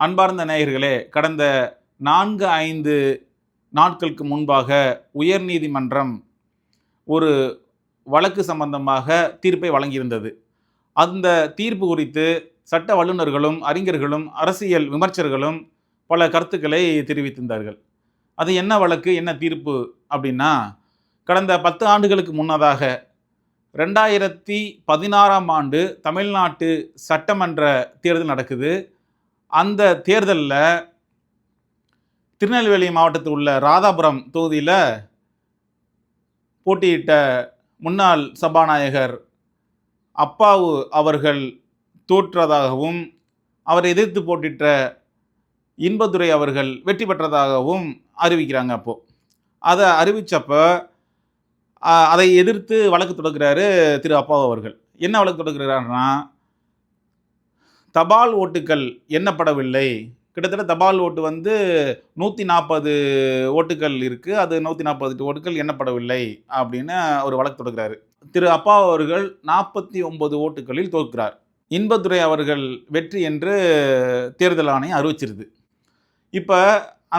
அன்பார்ந்த நேயர்களே, கடந்த 4-5 நாட்களுக்கு முன்பாக உயர்நீதிமன்றம் ஒரு வழக்கு சம்பந்தமாக தீர்ப்பை வழங்கியிருந்தது. அந்த தீர்ப்பு குறித்து சட்ட வல்லுநர்களும், அறிஞர்களும், அரசியல் விமர்சகர்களும் பல கருத்துக்களை தெரிவித்திருந்தார்கள். அது என்ன வழக்கு, என்ன தீர்ப்பு அப்படின்னா, கடந்த 10 ஆண்டுகளுக்கு முன்னதாக 2016ஆம் ஆண்டு தமிழ்நாட்டு சட்டமன்ற தேர்தல் நடக்குது. அந்த தேர்தலில் திருநெல்வேலி மாவட்டத்தில் உள்ள ராதாபுரம் தொகுதியில் போட்டியிட்ட முன்னாள் சபாநாயகர் அப்பாவு அவர்கள் தோற்றதாகவும், அவரை எதிர்த்து போட்டியிட்ட இன்பதுரை அவர்கள் வெற்றி பெற்றதாகவும் அறிவிக்கிறாங்க. அதை அறிவித்தப்ப அதை எதிர்த்து வழக்கு தொடர்கிறாரு திரு அப்பாவு அவர்கள். என்ன வழக்கு தொடர்கிறாருன்னா, தபால் ஓட்டுகள் எண்ணப்படவில்லை. கிட்டத்தட்ட தபால் ஓட்டு 140 ஓட்டுகள் இருக்குது, அது 140 ஓட்டுகள் எண்ணப்படவில்லை அப்படின்னு ஒரு வழக்கு தொடர்கிறாரு. திரு அப்பா அவர்கள் 49 ஓட்டுகளில் தோற்கிறார். இன்பதுரை அவர்கள் வெற்றி என்று தேர்தல் ஆணையம் அறிவிச்சிருது. இப்போ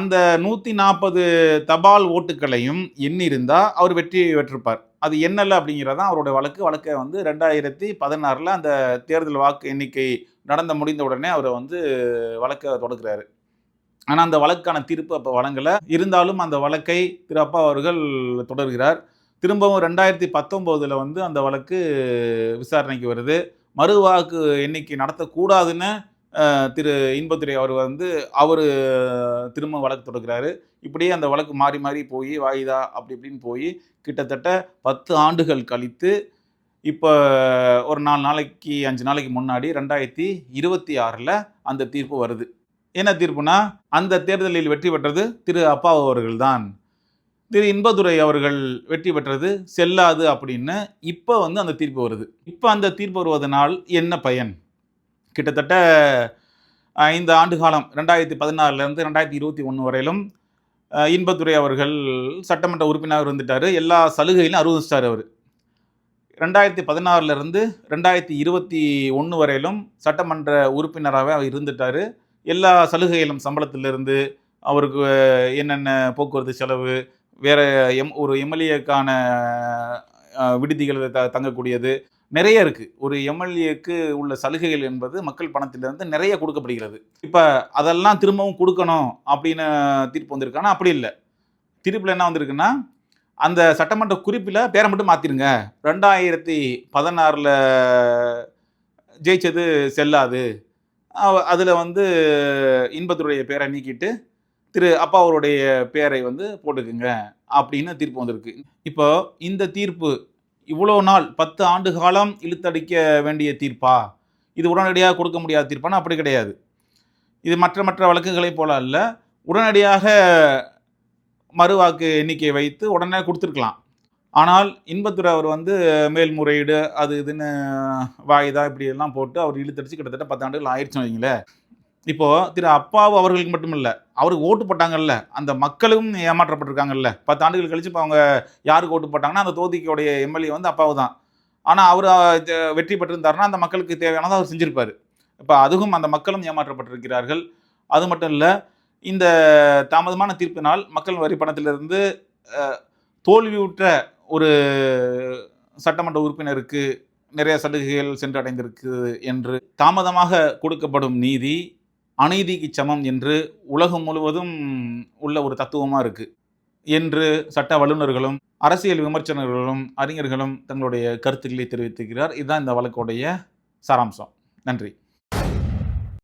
அந்த 140 தபால் ஓட்டுகளையும் எண்ணியிருந்தால் அவர் வெற்றி பெற்றிருப்பார். அது என்னலை அப்படிங்கிறதான் அவருடைய வழக்கை 2016 அந்த தேர்தல் வாக்கு எண்ணிக்கை நடந்த முடிந்த உடனே அவர் வழக்கை தொடர்கிறாரு. ஆனால் அந்த வழக்கான தீர்ப்பு அப்போ வழங்கலை. இருந்தாலும் அந்த வழக்கை திரு அப்பா அவர்கள் தொடர்கிறார். திரும்பவும் 2019 அந்த வழக்கு விசாரணைக்கு வருது. மறுவாக்கு எண்ணிக்கை நடத்தக்கூடாதுன்னு திரு இன்பதுரை அவர் திரும்ப வழக்கு தொடர்கிறாரு. இப்படியே அந்த வழக்கு மாறி மாறி போய் வாய்தா அப்படி இப்படின்னு போய் கிட்டத்தட்ட 10 ஆண்டுகள் கழித்து இப்போ ஒரு 4 நாளைக்கு 5 நாளைக்கு முன்னாடி 2026 அந்த தீர்ப்பு வருது. என்ன தீர்ப்புனா, அந்த தேர்தலில் வெற்றி பெற்றது திரு அப்பாவு அவர்கள் தான், திரு இன்பதுரை அவர்கள் வெற்றி பெற்றது செல்லாது அப்படின்னு இப்போ அந்த தீர்ப்பு வருது. இப்போ அந்த தீர்ப்பு வருவதனால் என்ன பயன்? கிட்டத்தட்ட 5 ஆண்டு காலம் 2016 2021 வரையிலும் இன்பதுரை அவர்கள் சட்டமன்ற உறுப்பினர் இருந்துட்டார். எல்லா சலுகையிலும் அனுபவிச்சிட்டார். அவர் 2016 2021 வரையிலும் சட்டமன்ற உறுப்பினராகவே அவர் இருந்துட்டார். எல்லா சலுகைகளும் சம்பளத்திலிருந்து அவருக்கு என்னென்ன போக்குவரத்து செலவு, வேறு ஒரு எம்எல்ஏக்கான விடுதிகள் தங்கக்கூடியது நிறைய இருக்குது. ஒரு எம்எல்ஏக்கு உள்ள சலுகைகள் என்பது மக்கள் பணத்திலிருந்து நிறைய கொடுக்கப்படுகிறது. இப்போ அதெல்லாம் திரும்பவும் கொடுக்கணும் அப்படின்னு தீர்ப்பு வந்திருக்கானா? அப்படி இல்லை. தீர்ப்பில் என்ன வந்திருக்குன்னா, அந்த சட்டமன்ற குறிப்பில் பேரை மட்டும் மாற்றிருங்க, 2016 ஜெயிச்சது செல்லாது, அதில் இன்பத்துடைய பேரை நீக்கிட்டு திரு அப்பா அவருடைய பேரை போட்டுக்குங்க அப்படின்னு தீர்ப்பு வந்திருக்கு. இப்போ இந்த தீர்ப்பு இவ்வளோ நாள் 10 ஆண்டு காலம் இழுத்தடிக்க வேண்டிய தீர்ப்பா? இது உடனடியாக கொடுக்க முடியாத தீர்ப்பானா? அப்படி கிடையாது. இது மற்ற வழக்குகளை போல அல்ல. உடனடியாக மறுவாக்கு எண்ணிக்கை வைத்து உடனே கொடுத்துருக்கலாம். ஆனால் இன்பதுரை அவர் மேல்முறையீடு அது இதுன்னு வாய்தா இப்படி எல்லாம் போட்டு அவர் இழுத்தடிச்சு கிட்டத்தட்ட 10 ஆண்டுகள் ஆயிடுச்சுன்னு வைங்களேன். இப்போது திரு அப்பாவு அவர்களுக்கு மட்டும் இல்லை, அவருக்கு ஓட்டு போட்டாங்கல்ல அந்த மக்களும் ஏமாற்றப்பட்டிருக்காங்கல்ல. 10 ஆண்டுகள் கழிச்சு இப்போ அவங்க யாருக்கு ஓட்டு போட்டாங்கன்னா அந்த தொகுதிக்குடைய எம்எல்ஏ அப்பாவு தான். ஆனால் அவர் வெற்றி பெற்றிருந்தாருன்னா அந்த மக்களுக்கு தேவையானதை அவர் செஞ்சுருப்பார். இப்போ அதுவும் அந்த மக்களும் ஏமாற்றப்பட்டிருக்கிறார்கள். அது மட்டும் இல்லை, இந்த தாமதமான தீர்ப்பினால் மக்கள் வரி பணத்திலிருந்து தோல்வியுற்ற ஒரு சட்டமன்ற உறுப்பினருக்கு நிறைய சலுகைகள் சென்று அடைந்திருக்கு என்று, தாமதமாக கொடுக்கப்படும் நீதி அநீதிக்கு சமம் என்று உலகம் முழுவதும் உள்ள ஒரு தத்துவமாக இருக்குது என்று சட்ட வல்லுநர்களும் அரசியல் விமர்சகர்களும் அறிஞர்களும் தங்களுடைய கருத்துக்களை தெரிவித்திருக்கிறார். இதுதான் இந்த வழக்குடைய சாராம்சம். நன்றி.